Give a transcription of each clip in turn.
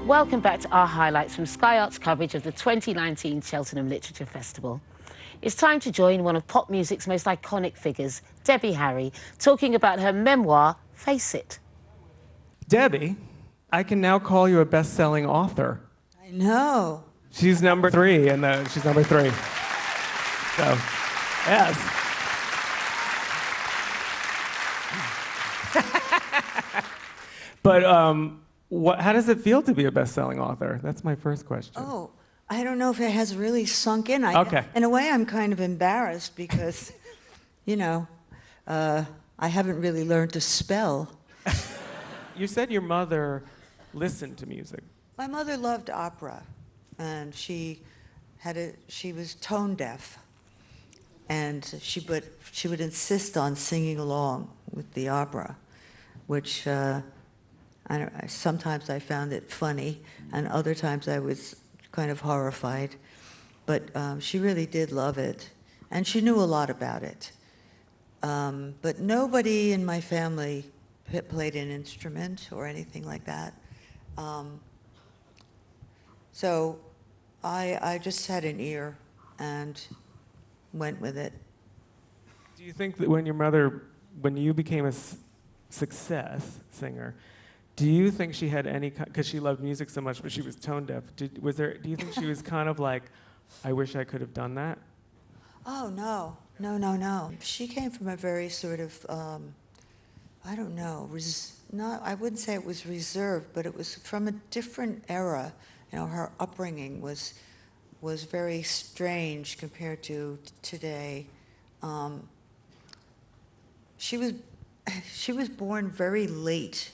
Welcome back to our highlights from Sky Arts coverage of the 2019 Cheltenham Literature Festival. It's time to join one of pop music's most iconic figures, Debbie Harry, talking about her memoir, Face It. Debbie, I can now call you a best-selling author. I know. She's number 3, and she's number 3. So, yes. But how does it feel to be a best-selling author? That's my first question. Oh, I don't know if it has really sunk in. Okay. In a way, I'm kind of embarrassed because, you know, I haven't really learned to spell. You said your mother listened to music. My mother loved opera, and she was tone deaf, and she would insist on singing along with the opera, which sometimes I found it funny, and other times I was kind of horrified. But she really did love it, and she knew a lot about it. But nobody in my family played an instrument or anything like that. So I just had an ear and went with it. Do you think that when you became a success singer, do you think she had any, because she loved music so much, but she was tone deaf, do you think she was kind of like, I wish I could have done that? Oh, no. No. She came from a very sort of, I don't know, I wouldn't say it was reserved, but it was from a different era. You know, her upbringing was very strange compared to today. She was born very late.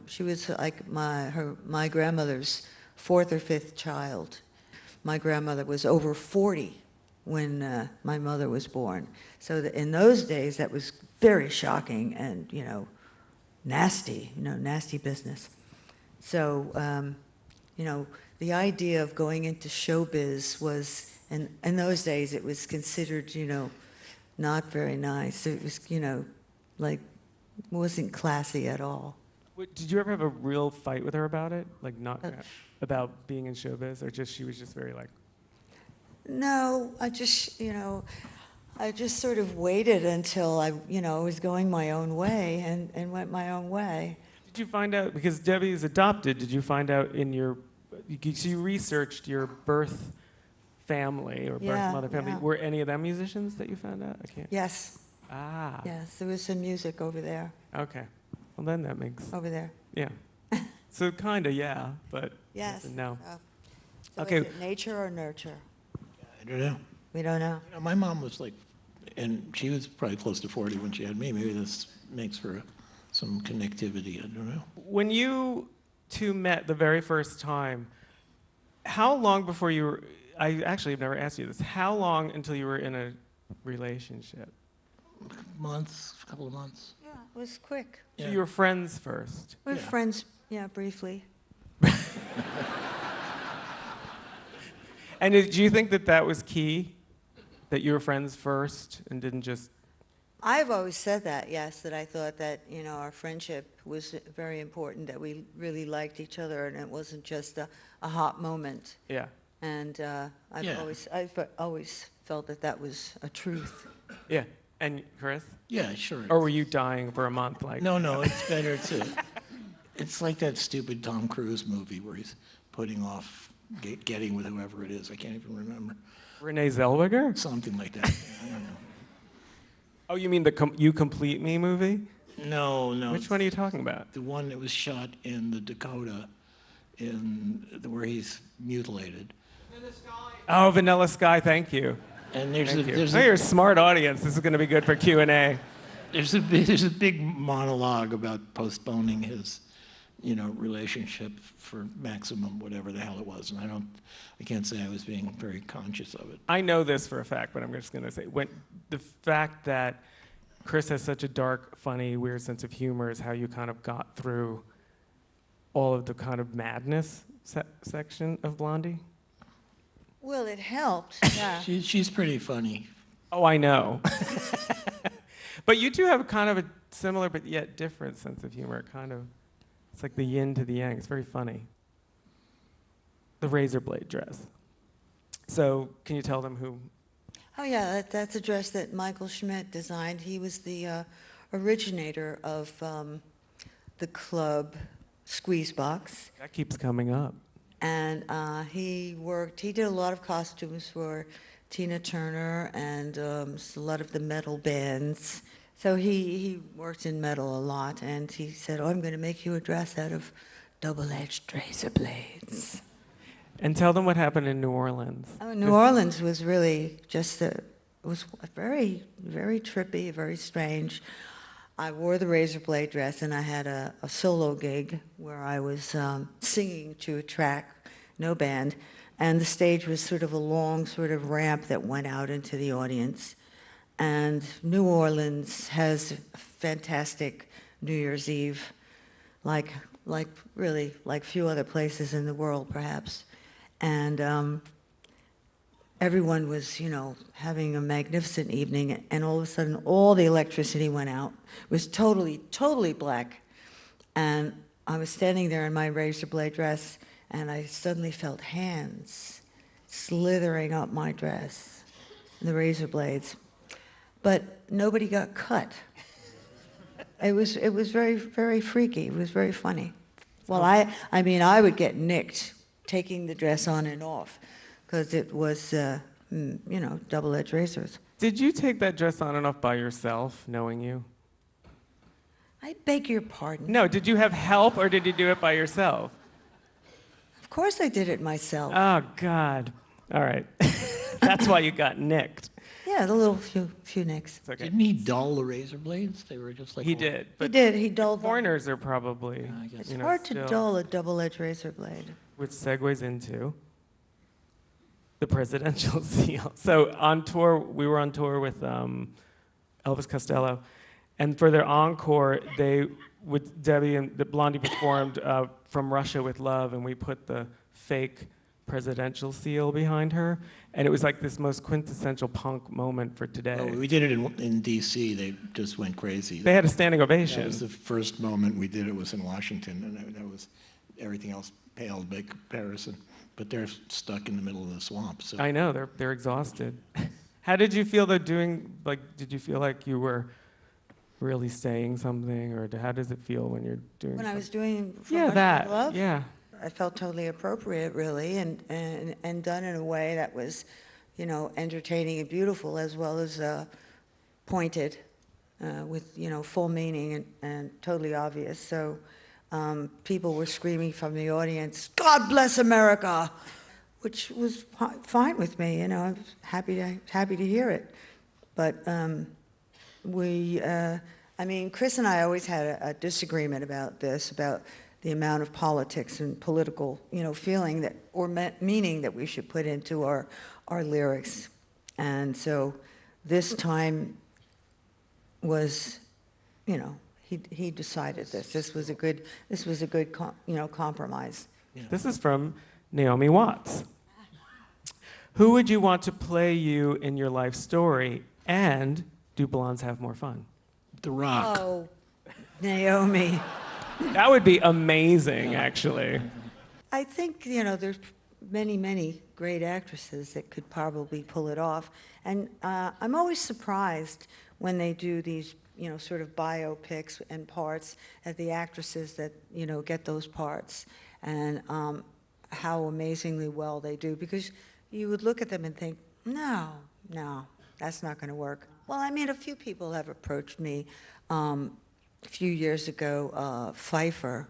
She was like my grandmother's 4th or 5th child. My grandmother was over 40 when my mother was born. So in those days, that was very shocking and, nasty business. So, the idea of going into showbiz was, in those days, it was considered, not very nice. It was, wasn't classy at all. Did you ever have a real fight with her about it? Like, not about being in showbiz, or she was just very like... No, I just sort of waited until I was going my own way and went my own way. Did you find out, because Debbie is adopted, did you find out so you researched your birth family or birth mother family. Yeah. Were any of them musicians that you found out? Yes. Ah. Yes, there was some music over there. Okay. Well, then that makes... Over there. Yeah. So kind of, yeah, but... Yes. No. So okay. Is it nature or nurture? I don't know. We don't know. My mom was like, and she was probably close to 40 when she had me. Maybe this makes for some connectivity. I don't know. When you two met the very first time, how long before you were... I actually have never asked you this. How long until you were in a relationship? A couple of months. Yeah, it was quick. So you were friends first? We were friends, briefly. And do you think that was key? That you were friends first and didn't just... I've always said that, yes, that I thought that, our friendship was very important, that we really liked each other and it wasn't just a hot moment. Yeah. And I've always felt that was a truth. Yeah. And Chris? Yeah, sure. Or were you dying for a month? No, it's better to... It's like that stupid Tom Cruise movie where he's putting off getting with whoever it is. I can't even remember. Renee Zellweger? Something like that. I don't know. Oh, you mean the You Complete Me movie? No. Which one are you talking about? The one that was shot in the Dakota, where he's mutilated. Oh, Vanilla Sky, thank you. And you're a smart audience. This is going to be good for Q&A. There's a big monologue about postponing his, relationship for maximum whatever the hell it was, and I can't say I was being very conscious of it. I know this for a fact, but I'm just going to say the fact that Chris has such a dark, funny, weird sense of humor is how you kind of got through all of the kind of madness section of Blondie. Well, it helped. Yeah. She's pretty funny. Oh, I know. But you two have kind of a similar but yet different sense of humor. It's like the yin to the yang. It's very funny. the razor blade dress. So can you tell them who? Oh yeah, that's a dress that Michael Schmidt designed. He was the originator of the club Squeezebox. That keeps coming up. And he did a lot of costumes for Tina Turner and a lot of the metal bands. So he worked in metal a lot, and he said, "Oh, I'm going to make you a dress out of double-edged razor blades." And tell them what happened in New Orleans. Oh, New Orleans was really just it was very, very trippy, very strange. I wore the razor blade dress, and I had a solo gig where I was singing to a track, no band, and the stage was sort of a long sort of ramp that went out into the audience. And New Orleans has fantastic New Year's Eve, like really like few other places in the world, perhaps. And everyone was, having a magnificent evening, and all of a sudden, all the electricity went out. It was totally black. And I was standing there in my razor blade dress, and I suddenly felt hands slithering up my dress, the razor blades. But nobody got cut. It was very, very freaky. It was very funny. Well, I mean, I would get nicked taking the dress on and off, because it was, double-edged razors. Did you take that dress on and off by yourself, knowing you? I beg your pardon. No, did you have help, or did you do it by yourself? Of course I did it myself. Oh, God. All right. That's why you got nicked. Yeah, the little few nicks. It's okay. Didn't he dull the razor blades? They were just like... He did. He But did. He dulled them. foreigners are probably, I guess. It's hard to still- dull a double-edged razor blade. Which segues into the presidential seal. So on tour, we were on tour with Elvis Costello, and for their encore, Debbie and the Blondie performed "From Russia with Love," and we put the fake presidential seal behind her, and it was like this most quintessential punk moment for today. Oh, we did it in D.C. They just went crazy. They had a standing ovation. That was the first moment we did it was in Washington, and that was everything else paled by comparison. But they're stuck in the middle of the swamp. So I know they're exhausted. How did you feel though did you feel like you were really saying something, or how does it feel when you're doing? When I was something? doing From Yeah, Russia that. with Love, Yeah. I felt totally appropriate, really, and done in a way that was, entertaining and beautiful, as well as pointed, with full meaning and totally obvious. So people were screaming from the audience, "God bless America," which was fine with me. I was happy to hear it. But Chris and I always had a disagreement about this, about the amount of politics and political, feeling that or meaning that we should put into our lyrics. And so this time was, he decided this. This was a good compromise. Yeah. This is from Naomi Watts. Who would you want to play you in your life story, and do blondes have more fun? The Rock. Oh, Naomi. That would be amazing, actually. I think, there's many great actresses that could probably pull it off. And I'm always surprised when they do these, sort of biopics and parts at the actresses that, get those parts, and how amazingly well they do. Because you would look at them and think, no, that's not going to work. Well, a few people have approached me a few years ago, Pfeiffer.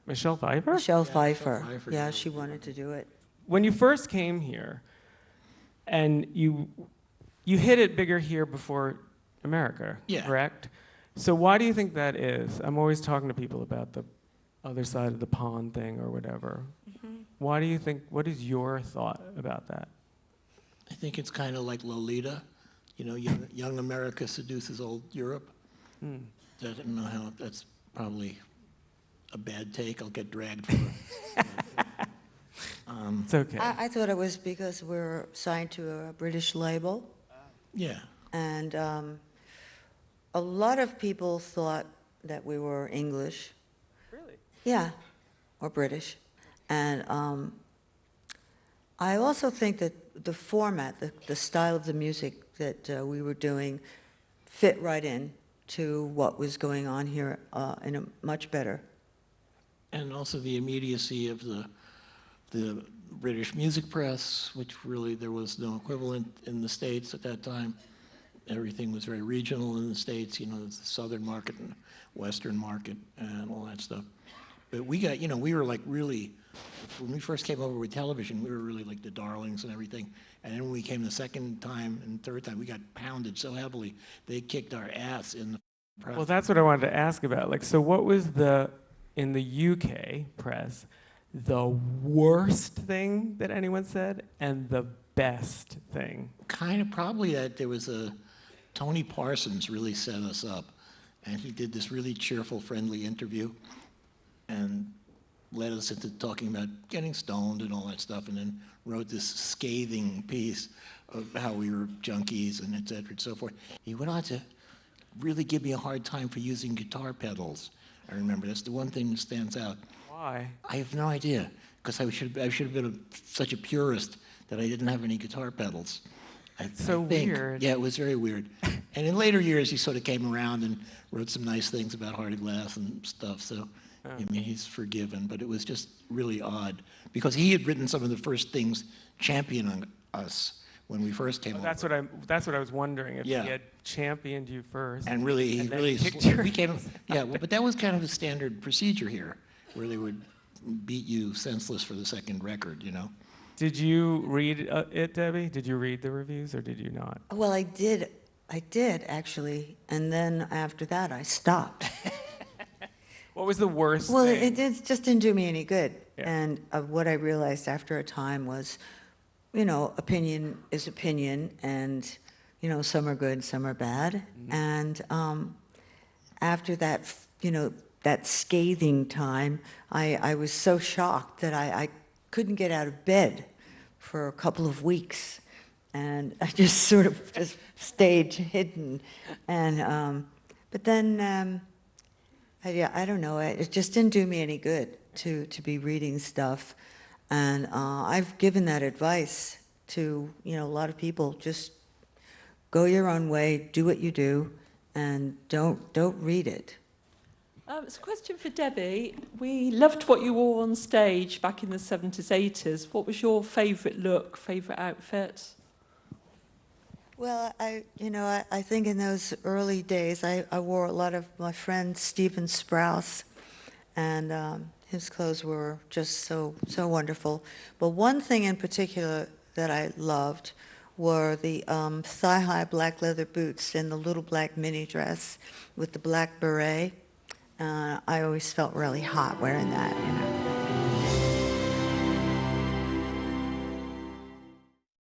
Michelle Pfeiffer? Michelle Pfeiffer. Pfeiffer, Yeah, yeah. she wanted to do it. When you first came here, and you hit it bigger here before America, Yeah. correct? So why do you think that is? I'm always talking to people about the other side of the pond thing or whatever. Mm-hmm. Why do you think, what is your thought about that? I think it's kind of like Lolita. Young America seduces old Europe. Hmm. I don't know how, that's probably a bad take. I'll get dragged for it. It's okay. I thought it was because we're signed to a British label, Yeah. and a lot of people thought that we were English. Really? Yeah, or British. And I also think that the format, the style of the music that we were doing fit right in to what was going on here in a much better. And also the immediacy of the British music press, which really there was no equivalent in the States at that time. Everything was very regional in the States, you know, the southern market and western market and all that stuff. But we got, you know, we were like really, when we first came over with television, we were really like the darlings and everything. And then when we came the second time and third time, we got pounded so heavily, they kicked our ass in the press. Well, that's what I wanted to ask about. Like, so what was in the UK press, the worst thing that anyone said and the best thing? Kind of probably that there was Tony Parsons really set us up. And he did this really cheerful, friendly interview and led us into talking about getting stoned and all that stuff, and then wrote this scathing piece of how we were junkies and et cetera and so forth. He went on to really give me a hard time for using guitar pedals. I remember that's the one thing that stands out. Why? I have no idea, because I should have been such a purist that I didn't have any guitar pedals. I think. Weird. Yeah, it was very weird. And in later years, he sort of came around and wrote some nice things about Heart of Glass and stuff. So, I mean, he's forgiven. But it was just really odd because he had written some of the first things championing us when we first came over. That's what I was wondering, if he had championed you first. And really, and we came. Yeah, well, but that was kind of a standard procedure here, where they would beat you senseless for the second record, you know. Did you read it, Debbie? Did you read the reviews, or did you not? Well, I did actually, and then after that I stopped. What was the worst Well, thing? it just didn't do me any good. Yeah. And what I realized after a time was, you know, opinion is opinion, and, you know, some are good, some are bad. Mm-hmm. And after that, you know, that scathing time, I was so shocked that I couldn't get out of bed for a couple of weeks. And I just sort of just stayed hidden. And, but then, I don't know, it just didn't do me any good to be reading stuff. And I've given that advice to, you know, a lot of people. Just go your own way, do what you do, and don't read it. It's a question for Debbie. We loved what you wore on stage back in the 70s, 80s. What was your favourite look, favourite outfit? Well, I think in those early days, I wore a lot of my friend Stephen Sprouse, and his clothes were just so wonderful. But one thing in particular that I loved were the thigh-high black leather boots and the little black mini dress with the black beret. I always felt really hot wearing that, you know.